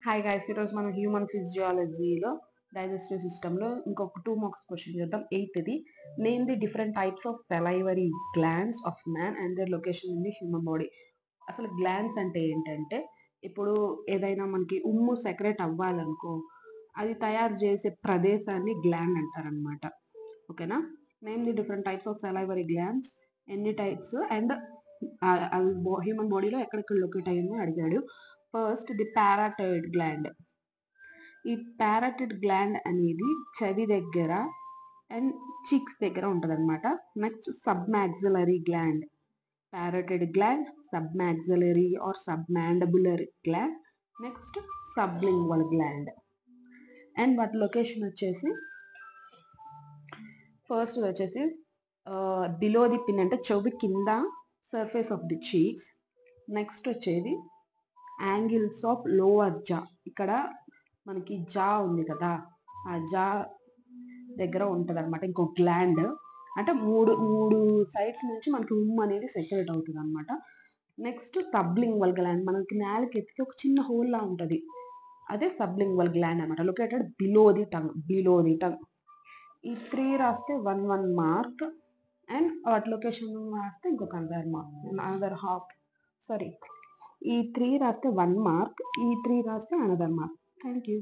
Hi guys, ఈరోజు మనం human ఫిజియాలజీలో digestive సిస్టంలో ఇంకొక 2 మార్క్స్ క్వశ్చన్ చేద్దాం. Eighth, name the different types of salivary glands of man and their location in the human body. అసలు glands అంటే ఏంటంటే, ఇప్పుడు ఏదైనా మనకి ఉమ్ము సెక్రెట్ అవ్వాలనుకో, అది తయారు చేసే ప్రదేశాన్ని గ్లాండ్ అంటారనమాట. ఓకేనా? Name the different types of salivary glands, ఎన్ని టైప్స్ అండ్ అవి హ్యూమన్ బాడీలో ఎక్కడెక్కడ లొకేట్ అయ్యిందో అడిగాడు. First the parotid gland. ఈ పారాటైడ్ గ్లాండ్ అనేది చెవి దగ్గర అండ్ చీక్స్ దగ్గర ఉంటుంది అనమాట. Next sub maxillary gland, parotid gland, sub maxillary or sub mandibular gland, next sublingual gland. And వాటి లొకేషన్ వచ్చేసి ఫస్ట్ వచ్చేసి బిలో ది పిన్ అంటే చెవి కింద surface of the cheeks. Next వచ్చేది యాంగిల్స్ ఆఫ్ లోవర్ జా. ఇక్కడ మనకి జా ఉంది కదా, ఆ జా దగ్గర ఉంటుంది అనమాట ఇంకో గ్లాండ్. అంటే మూడు మూడు సైడ్స్ నుంచి మనకి ఉమ్ అనేది సెక్రెట్ అవుతుంది అనమాట. నెక్స్ట్ సబ్లింగ్వల్ గ్లాండ్, మనకి నేలకి ఎత్తికి ఒక చిన్న హోల్ లా ఉంటుంది, అదే సబ్లింగ్వల్ గ్లాండ్ అనమాట. Located below the tongue, below the tongue. ఈ 3 రాస్తే 1 మార్క్ అండ్ వాటి లొకేషన్ రాస్తే ఇంకొక అనదర్ హాఫ్. సారీ, ఈ 3 రాస్తే 1 మార్క్, ఈ 3 రాస్తే అనదర్ మార్క్. Thank you.